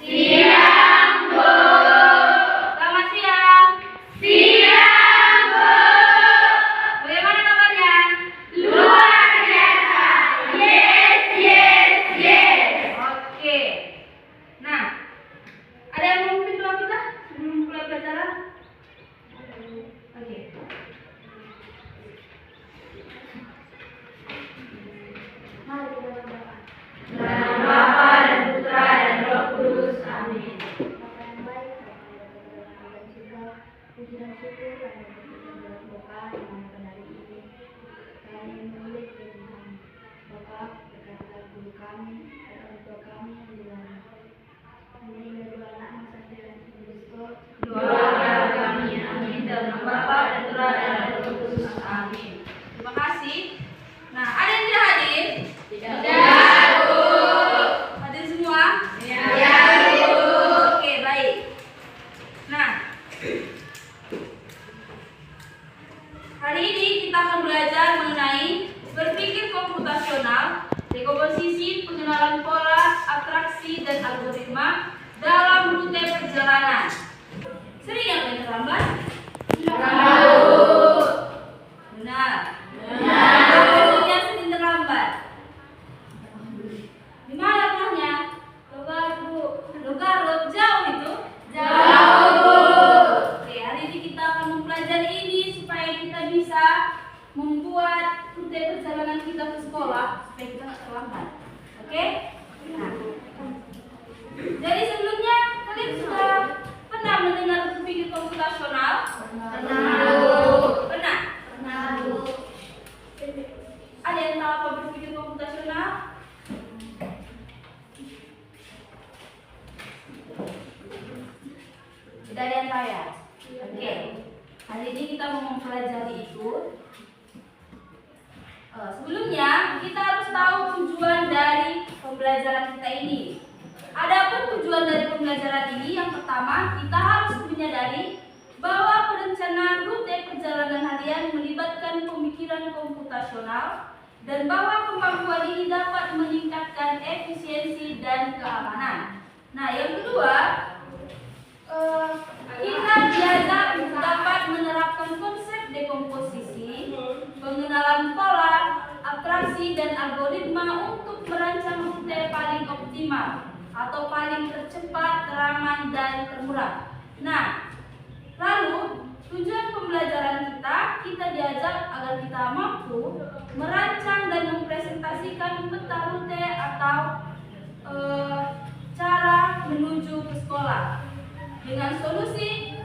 Siang, Bu. Selamat siang. Siang, Bu. Bagaimana kabarnya? Luar biasa. Yes, yes, yes. Oke. Nah, ada yang mau memimpin doa kita sebelum mulai pelajaran? Oke. Mari kita berdoa. Dalam Bapa dan Putra dan Roh Kudus. Amin. Bapa yang baik, dan juga puji dan syukur pada kita berdoa yang mana hari ini kami menulis firman kami. Bapa, berkata guru kami, orang tua kami yang di dalam. Ini dari anak masa Tuhan Yesus Kristus. Doa kami. Amin. Dalam Bapa dan Putra dan Roh Kudus. Amin. Terima kasih. Nah, ada yang tidak hadir? Tidak, Bu. Hadir semua? Ya, Bu. Oke, baik. Nah, hari ini kita akan belajar mengenai berpikir komputasional, dekomposisi, pengenalan pola, atraksi, dan algoritma dalam rute perjalanan. Sering yang terlambat? Tahu. Benar. Benar. Maksudnya sering terlambat. Di mana rumahnya? Logarut, jauh itu? Jauh, Bu. Oke, hari ini kita akan mempelajari ini supaya kita bisa membuat rute perjalanan kita ke sekolah supaya kita nggak terlambat. Oke? Nah, jadi sebelumnya kalian sudah pernah mendengar berpikir komputasional? Pernah? Ada yang tahu apa berpikir komputasional? Tidak ada yang tahu ya? Oke. Hari ini kita mau mempelajari itu. Sebelumnya kita harus tahu tujuan dari pembelajaran kita ini. Adapun tujuan dari pembelajaran ini, yang pertama kita harus menyadari bahwa perencanaan rute perjalanan harian melibatkan pemikiran komputasional dan bahwa kemampuan ini dapat meningkatkan efisiensi dan keamanan. Nah, yang kedua, kita diajak dapat menerapkan konsep dekomposisi, pengenalan pola, atraksi, dan algoritma untuk merancang rute paling optimal atau paling tercepat, teraman, dan termurah. Nah, lalu tujuan pembelajaran kita diajak agar kita mampu merancang dan mempresentasikan peta rute atau cara menuju ke sekolah dengan solusi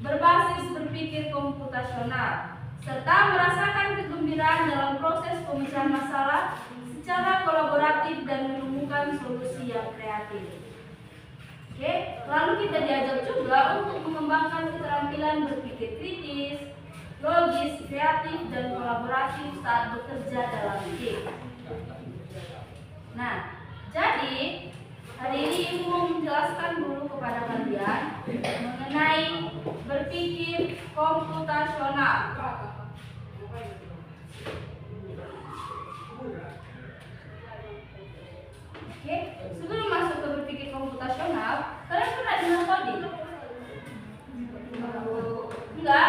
berbasis berpikir komputasional serta merasakan kegembiraan dalam proses pemecahan masalah secara kolaboratif dan menemukan solusi yang kreatif. Oke, lalu kita diajak juga untuk mengembangkan keterampilan berpikir kritis, logis, kreatif, dan kolaboratif saat bekerja dalam tim. Nah, jadi hari ini Ibu mau menjelaskan dulu kepada kalian mengenai berpikir komputasional. Oke, sebelum masuk ke berpikir komputasional, kalian pernah dengar coding? Enggak?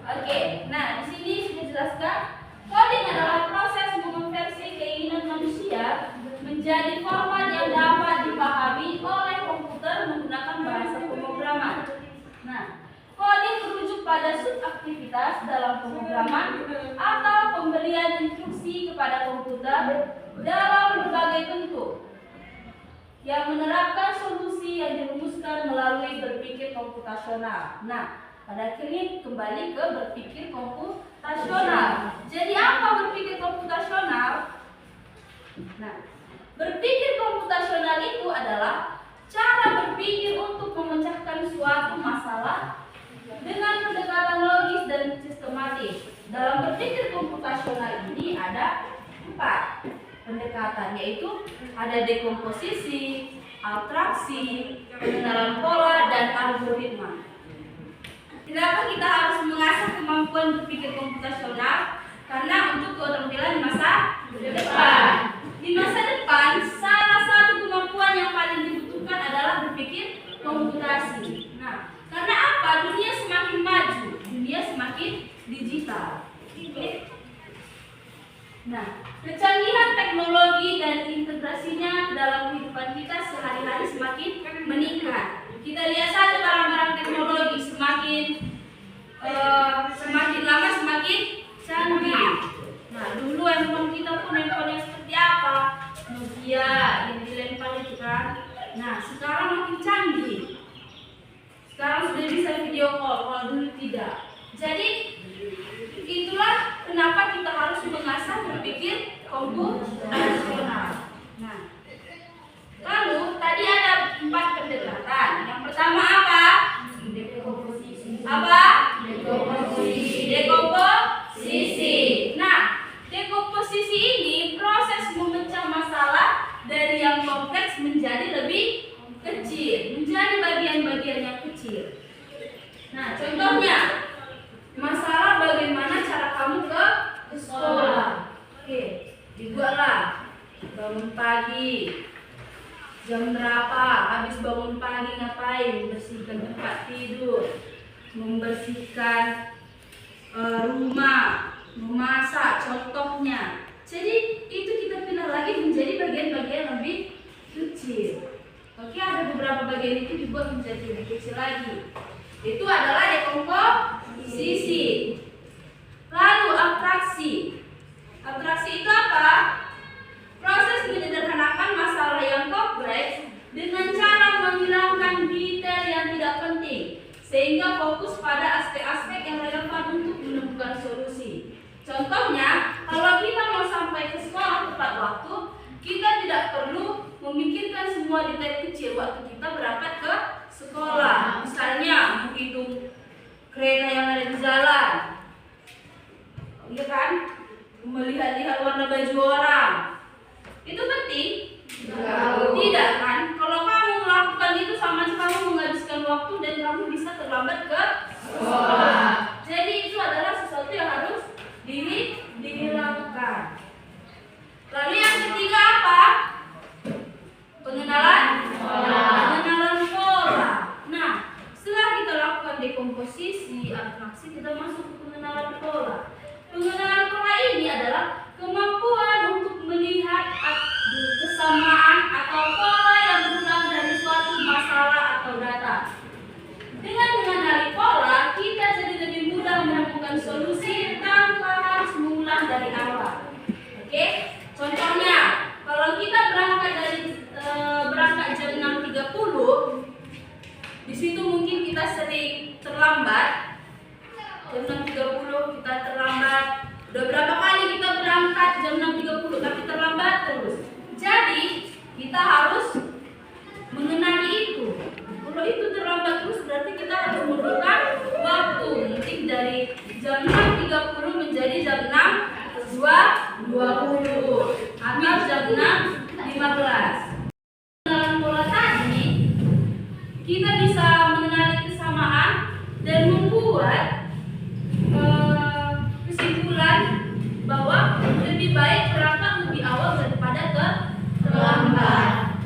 Oke, nah di sini sudah dijelaskan coding adalah proses mengonversi keinginan manusia menjadi format yang dapat dipahami oleh komputer menggunakan bahasa pemrograman. Nah, coding merujuk pada subaktivitas dalam pemrograman atau pemberian instruksi kepada komputer dalam berbagai bentuk yang menerapkan solusi yang dirumuskan melalui berpikir komputasional. Nah, pada akhirnya kembali ke berpikir komputasional. Jadi apa berpikir komputasional? Nah, berpikir komputasional itu adalah cara berpikir untuk memecahkan suatu masalah dengan pendekatan logis dan sistematis. Dalam berpikir komputasional ini ada 4 pendekatan, yaitu ada dekomposisi, atraksi, pengenalan pola, dan algoritma. Kenapa kita harus mengasah kemampuan berpikir komputasional? Karena untuk keterampilan di masa depan. Di masa depan, salah satu kemampuan yang digital. Oke. Nah, kecanggihan teknologi dan integrasinya dalam kehidupan kita sehari-hari semakin meningkat. Kita lihat saja barang-barang teknologi semakin lama semakin canggih. Nah, dulu handphone kita pun handphone yang seperti apa? Nokia yang dilempar itu kan. Nah, sekarang makin canggih. Sekarang sudah bisa video call, kalau dulu tidak. Jadi itulah kenapa kita harus mengasah berpikir komputasional. Nah, lalu tadi ada 4 pendekatan. Yang pertama apa? Apa? Dekomposisi. Nah, dekomposisi ini proses memecah masalah dari yang kompleks menjadi lebih kecil, menjadi bagian-bagian yang kecil. Nah, contohnya masalah bagaimana cara kamu ke sekolah. Oke, dibuatlah bangun pagi. Jam berapa? Habis bangun pagi ngapain? Bersihkan tempat tidur, membersihkan rumah, memasak contohnya. Jadi itu kita pilih lagi menjadi bagian-bagian lebih kecil. Oke, ada beberapa bagian itu dibuat menjadi lebih kecil lagi. Itu adalah dekomposisi. Lalu abstraksi. Abstraksi itu apa? Proses menyederhanakan masalah yang kompleks dengan cara menghilangkan detail yang tidak penting, sehingga fokus pada aspek-aspek yang relevan untuk menemukan solusi. Contohnya, kalau kita mau sampai ke sekolah tepat waktu, kita tidak perlu memikirkan semua detail kecil waktu kita berangkat ke sekolah. Misalnya, menghitung kereta yang ada di jalan, iya kan? Melihat-lihat warna baju orang. Itu penting? Tidak kan? Kalau kamu melakukan itu sama kamu menghabiskan waktu dan kamu bisa terlambat ke sekolah. Jadi itu adalah sesuatu yang harus dihilangkan. Lalu yang ketiga apa? Pengenalan pola. Nah, setelah kita lakukan dekomposisi, abstraksi, kita masuk ke pengenalan pola. Pengenalan pola ini adalah kemampuan untuk melihat kesamaan atau pola yang berulang dari suatu masalah atau data. Dengan mengenali pola, kita jadi lebih mudah menemukan solusi tanpa harus mengulang dari awal. Oke? Contohnya, kalau kita berangkat jam 6.30, di situ mungkin kita sering terlambat. Jam 6.30 kita terlambat. Udah berapa kali kita berangkat jam 6.30 tapi terlambat terus. Jadi kita harus mengenali itu. Kalau itu terlambat terus berarti kita harus mundurkan waktu. Mungkin dari jam 6.30 menjadi jam 6.20 atau jam 6.15. Dalam pola tadi kita bisa mengenali kesamaan dan membuat kesimpulan bahwa lebih baik berangkat lebih awal daripada terlambat.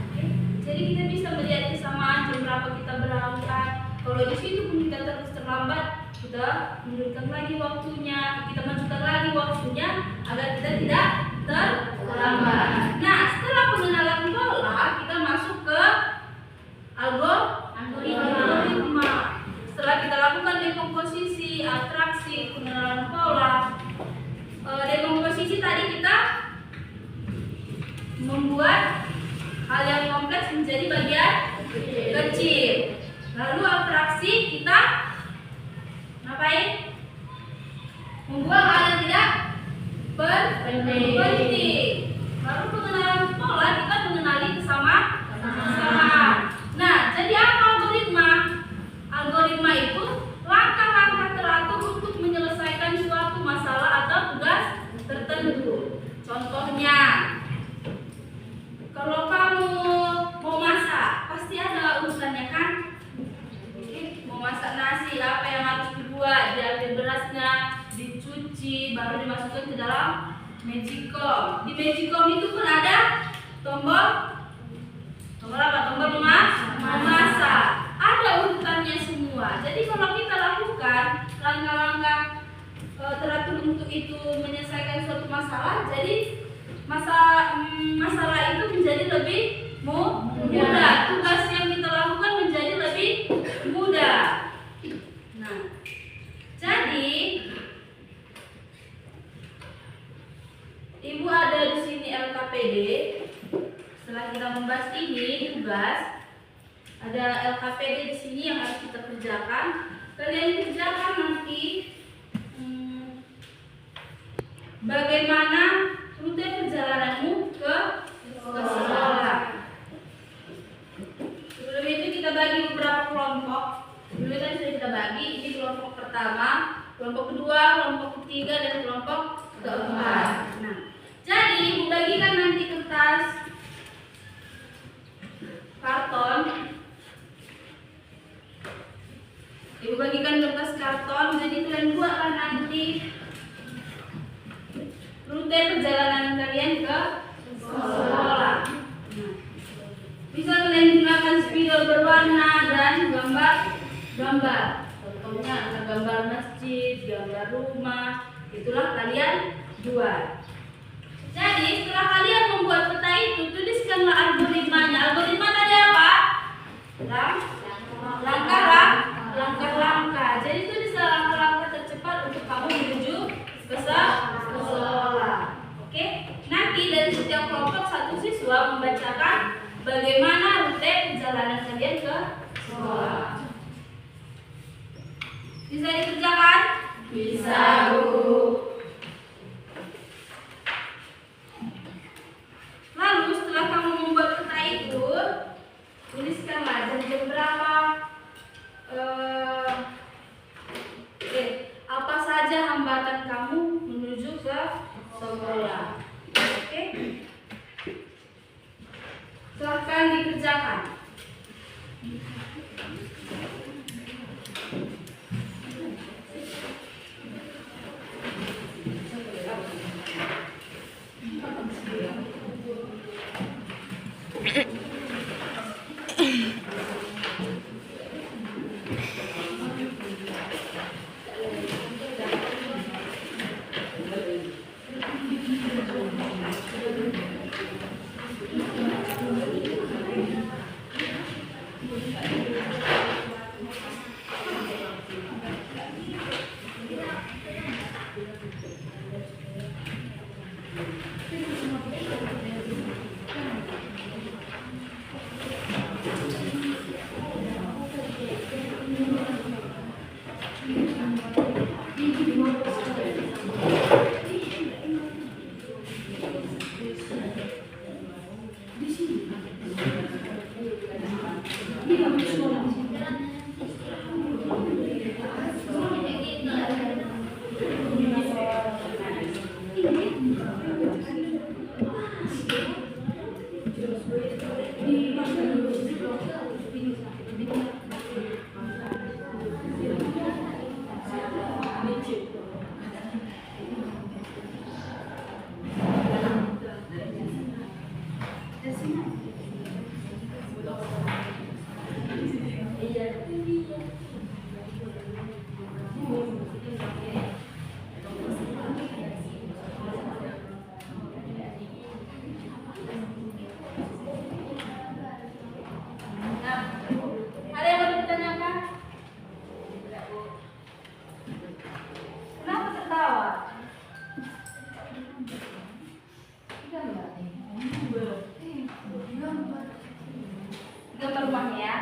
Jadi kita bisa melihat kesamaan jam berapa kita berangkat. Kalau di situ pun kita terus terlambat, kita mundurkan lagi waktunya, kita majukan lagi waktunya agar kita tidak terlambat. Nah, setelah pengenalan pola, kita masuk ke algoritma. Setelah kita lakukan dekomposisi, abstraksi, pengenalan pola, dekomposisi tadi kita membuat hal yang kompleks menjadi bagian kecil. Lalu abstraksi kita ngapain? Membuat hal yang tidak penting. Lalu pengenalan pola kita mengenali kesamaan. Nah, jadi apa algoritma? Algoritma itu langkah-langkah teratur untuk menyelesaikan suatu masalah atau tugas tertentu. Contohnya, kalau kamu mau masak, pasti ada urusannya kan? Mau masak nasi, apa yang harus dibuat? Diambil berasnya, dicuci, baru dimasukkan ke dalam magicom. Di magicom itu pun ada tombol apa? Tombol memasak. Ada urutannya semua. Jadi kalau kita lakukan langkah-langkah teratur setelah kita membahas ini tugas, ada LKPD di sini yang harus kita kerjakan. Kalian kerjakan nanti bagaimana rute perjalananmu ke sekolah. Sebelum itu kita bagi beberapa kelompok. Dulu tadi sudah kita bagi, ini kelompok pertama, kelompok kedua, kelompok ketiga, dan kelompok keempat. Nah, jadi Ibu bagikan nanti kertas karton. Ibu bagikan kertas karton, jadi kalian buatlah nanti rute perjalanan kalian ke sekolah. Nah, bisa kalian gunakan spidol berwarna dan gambar. Contohnya ada gambar masjid, gambar rumah, itulah kalian buat. Jadi setelah kalian membuat peta itu, tuliskanlah algoritmanya. Algoritma tadi apa? Langkah-langkah. Jadi tulislah langkah-langkah tercepat untuk kamu menuju ke sekolah. Oke? Nanti dari setiap kelompok satu siswa membacakan bagaimana rute perjalanan kalian ke sekolah. Bisa dikerjakan? Bisa, Bu. Lalu setelah kamu membuat peta itu, tuliskanlah jam berapa, apa saja hambatan kamu menuju ke sekolah. Oke? Silahkan dikerjakan. Ada yang mau ditanyakan? Kenapa tertawa? Gambar rumahnya ya.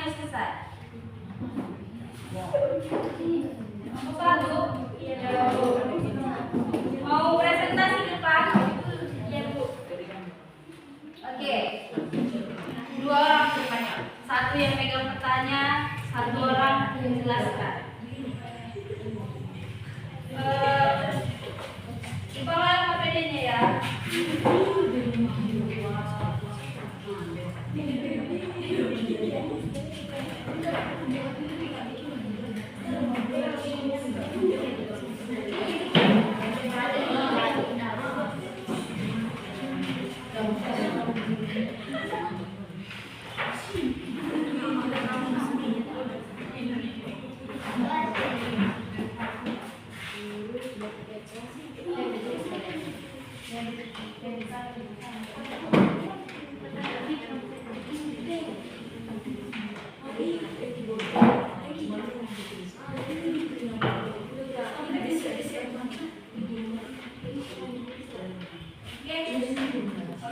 semuanya selesai? Nomor 1? Iya, Bu. Mau presentasi ke depan? Iya, Bu. Oke. 2 orang ke depannya. 1 yang pegang petanya, 1 orang yang menjelaskan. Dibawa KPD-nya ya.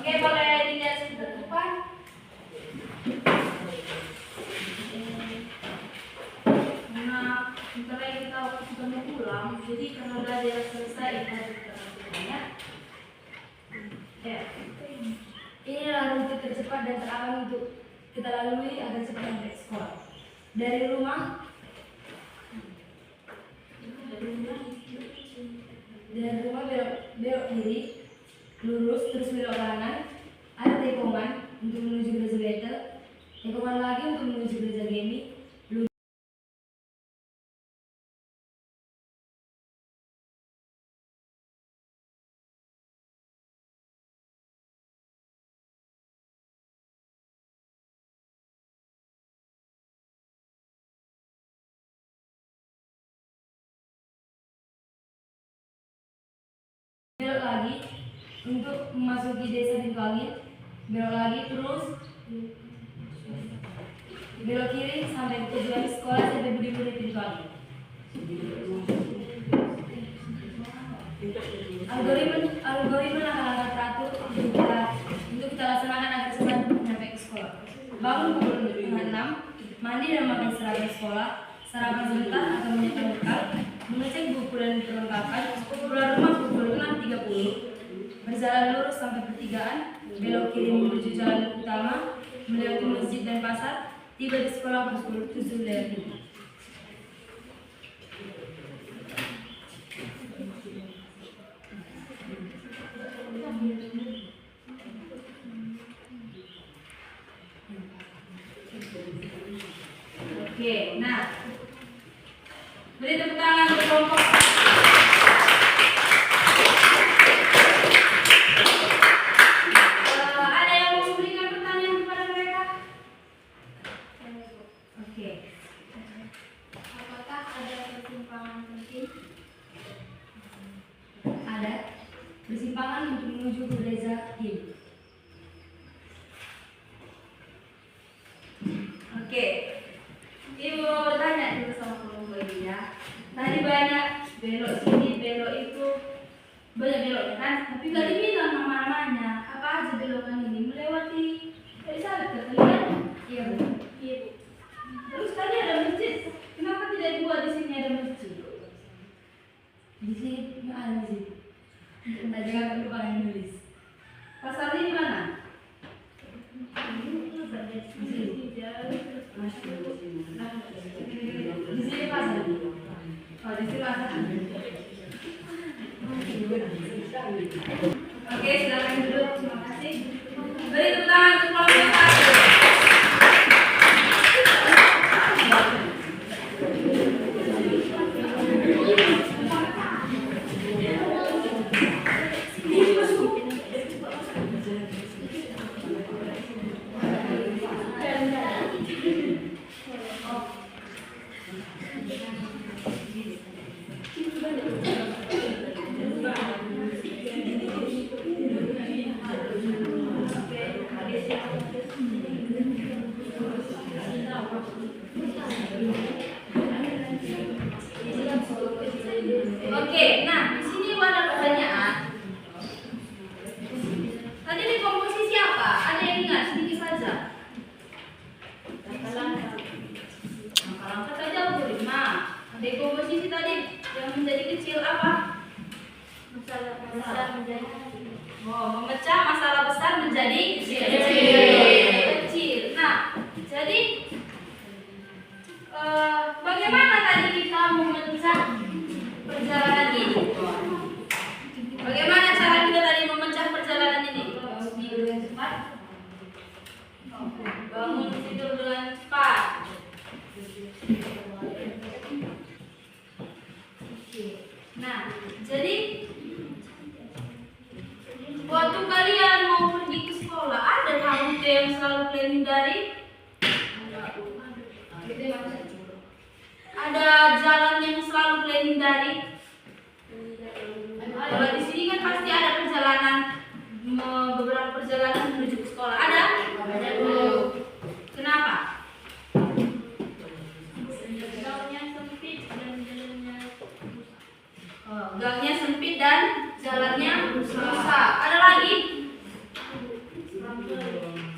Oke, boleh dilihat sebentar ke depan. Nah, bentar lagi kita sudah mau pulang. Jadi karena udah dia selesai, kita ya. Ya. Inilah rute tercepat dan teraman untuk kita lalui agar cepat sampai sekolah. Dari rumah belok kiri, lurus terus belok kanan, ada tikungan untuk menuju gereja Bethel, tikungan lagi untuk menuju gereja Gemi, belok lagi untuk memasuki desa Pintu Angin, belok lagi terus belok kiri sampai tujuan sekolah sampai Budi Puri Pintu Angin. Algoritma langkah-langkah teratur untuk kita laksanakan agar cepat sampai ke sekolah. Bangun pukul 5:30, mandi dan makan seragam sekolah, sarapan sebentar atau menyiapkan bekal, mengecek buku dan perlengkapan, keluar rumah pukul 6:30, berjalan lurus sampai pertigaan, belok kiri menuju jalan utama, melewati masjid dan pasar, tiba di sekolah pukul 7:05. Oke, nah, beri tepuk tangan untuk kelompok. Ada yang mau memberikan pertanyaan kepada mereka? Oke. Apakah ada persimpangan penting? Ada persimpangan untuk menuju ke gereja Gemi. Oke. Ibu mau bertanya dulu sama kelompok ini ya. Tadi banyak belok sini, belok itu, banyak beloknya kan? Tapi gak dibilang nama-namanya. Apa aja belokan ini melewati dari sana ke kalian? Iya Bu. Iya Bu. Terus tadi ada masjid. Kenapa tidak dibuat di sini ada masjid? Di sini nggak ada masjid. Kita jangan lupa yang nulis. Pasarnya di mana? Di sini pasar. Oh, di sini pasar. Oke, silakan duduk. Terima kasih. Beri tepuk tangan untuk kelompok satu. Bagaimana tadi kita memecah perjalanan ini? Bagaimana cara kita tadi memecah perjalanan ini? Tidur dengan cepat. Bangun tidur dengan cepat. Nah, jadi waktu kalian mau pergi ke sekolah, ada rute yang selalu kalian hindari? Ada jalan yang selalu kalian hindari? Kalau di sini kan pasti ada perjalanan, beberapa perjalanan menuju ke sekolah. Ada? Kenapa? Gangnya sempit dan jalannya susah. Ada lagi?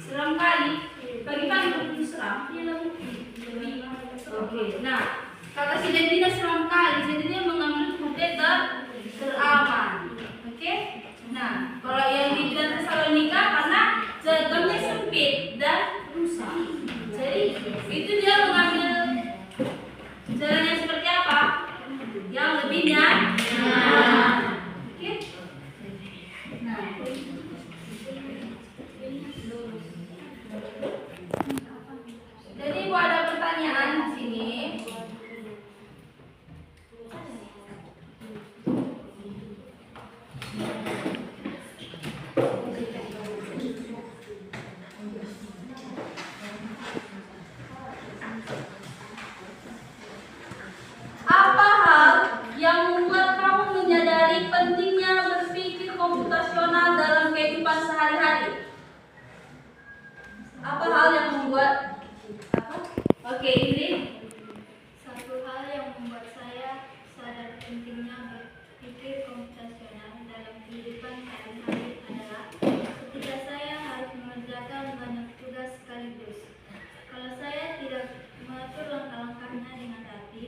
Seram kali. Bagi kami belum seram. Oke. Nah, kata si Devina seram kali. Jadi dia mengambil rute teraman. Oke. Nah, kalau yang di Bidan Tesalonika karena gangnya sempit dan rusak. Jadi itu dia mengambil jalan yang seperti apa? Yang lebih nyaman. Oke. Nah, jadi Ibu ada pertanyaan di sini. Apa hal yang membuat kamu menyadari pentingnya berpikir komputasional dalam kehidupan sehari-hari? Apa hal yang membuat apa? Oke, ini Satu hal yang membuat saya sadar pentingnya berpikir komputasional dalam kehidupan sehari-hari adalah ketika saya harus mengerjakan banyak tugas sekaligus. Kalau saya tidak mengatur langkah-langkahnya dengan rapi,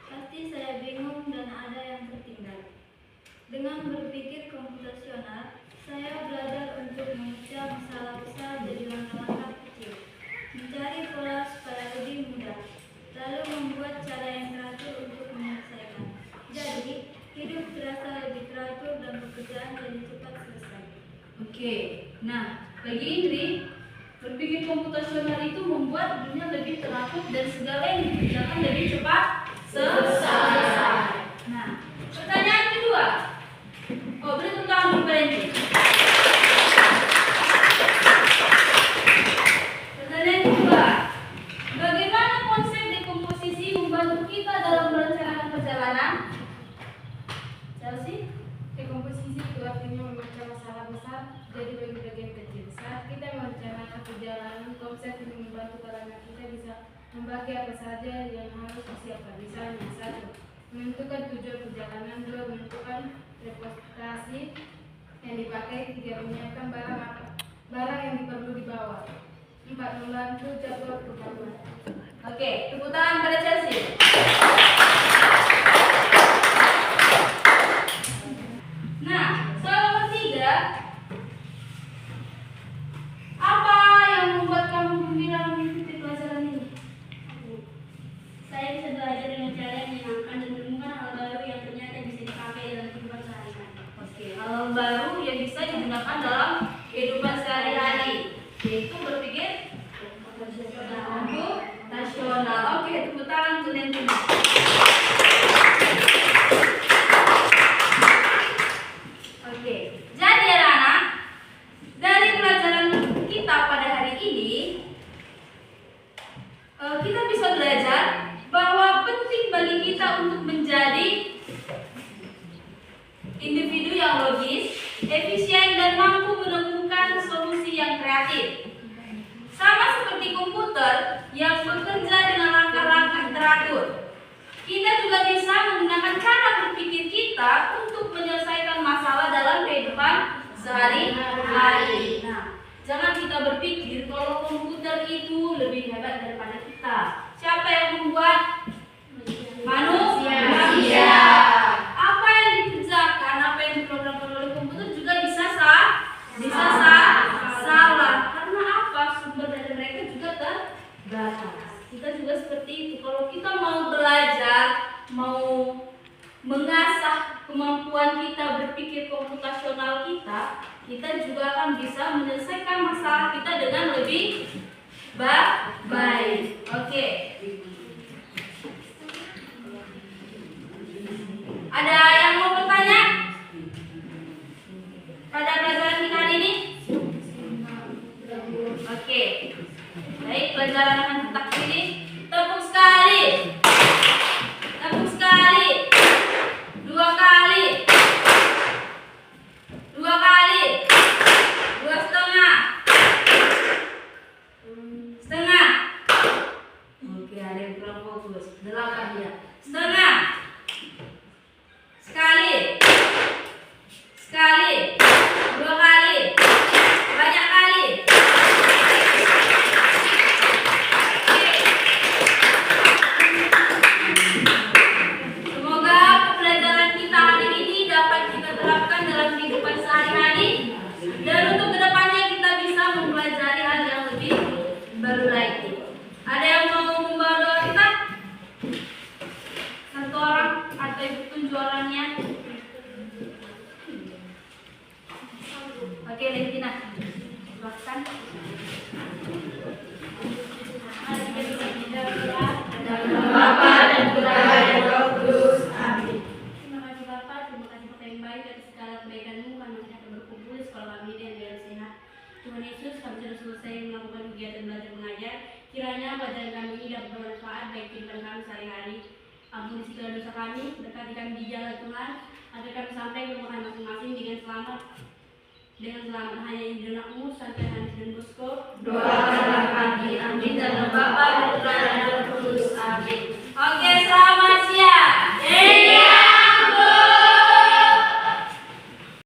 pasti saya bingung dan ada yang tertinggal. Dengan berpikir komputasional, saya belajar untuk memecah masalah besar jadi langkah-langkah kecil, mencari pola supaya lebih mudah, lalu membuat cara yang teratur untuk menyelesaikan. Jadi, hidup terasa lebih teratur dan pekerjaan jadi cepat selesai. oke. Nah, bagi Indri, berpikir komputasional itu membuat dunia lebih teratur dan segala yang dikerjakan lebih cepat selesai. Nah, pertanyaan kedua. Oh, beri tepuk tangan untuk Indri. Pertanyaan kedua. Bagaimana konsep dekomposisi membantu kita dalam merencanakan perjalanan? Chelsea? Dekomposisi itu artinya memecah masalah besar jadi bagian kecil. Saat kita merencanakan perjalanan, konsep ini membantu karena kita bisa membagi apa saja yang harus disiapkan. Misalnya, 1. Menentukan tujuan perjalanan. 2. Menentukan transportasi yang dipakai. 3. Menyiapkan barang yang perlu dibawa. 4. Membantu jadwal perjalanan. Oke, tepuk tangan pada Chelsea. Nah, soal nomor 3. Apa yang membuat kamu gembira mengikuti pelajaran ini? Saya bisa belajar dengan cara yang menyenangkan dan menemukan hal baru yang ternyata bisa dipakai dalam kehidupan sehari-hari. Oke, hal baru yang bisa digunakan dalam kehidupan sehari-hari, yaitu berpikir komputasional. Oke, tepuk tangan untuk Nanti. Oke, jadi anak-anak, dari pelajaran kita pada hari ini, kita bisa belajar bahwa penting bagi kita untuk menjadi individu yang logis, efisien, dan mampu menemukan solusi yang kreatif. Sama seperti komputer yang bekerja dengan langkah-langkah teratur, kita juga bisa menggunakan cara berpikir kita untuk menyelesaikan masalah dalam kehidupan sehari-hari. Nah, jangan kita berpikir kalau komputer itu lebih hebat daripada kita. Siapa yang membuat? Manusia. Apa yang dikerjakan, apa yang diprogramkan oleh komputer juga bisa salah. Karena apa? Sumber dari mereka juga terbatas. Kita kita juga seperti itu. Kalau kita mau belajar, mau mengasah kemampuan kita berpikir komputasional kita juga akan bisa menyelesaikan masalah kita dengan lebih baik. Oke. Ada yang mau bertanya pada pelajaran kita hari ini? Oke. Baik, pelajaran akan tetap ini. Tepuk sekali. Tepuk sekali. 2 kali. 2 kali. 2 setengah. Setengah. Oke, ada yang kurang fokus. 8 ya. Setengah. Sekali. Sekali. 2 kali. Banyak kali. Semoga pembelajaran kita hari ini dapat kita terapkan dalam kehidupan sehari-hari, dan untuk kedepannya kita bisa mempelajari hal yang lebih baru lagi. Ada yang mau membawa doa kita? Satu orang atau ibu tunjuk orangnya? Oke, Lentina, silahkan. Bapa dan Putra dan Roh Kudus. Amin. Terima kasih Bapak, terima kasih Bapak yang baik atas segala kebaikan-Mu. Kami akan berkumpul di sekolah kami dengan sehat. Tuhan Yesus, kami sudah selesai melakukan kegiatan belajar mengajar. Kiranya pelajaran kami ini dapat bermanfaat bagi kehidupan kami sehari-hari. Ampuni segala dosa kami, berkati kami di jalan Tuhan, agar kami sampai ke rumah masing-masing dengan selamat. Hanya di dalam-Mu, Santo Yohanes dan Bosco. Doakanlah kami. Amin. Dalam Bapa dan Putra dan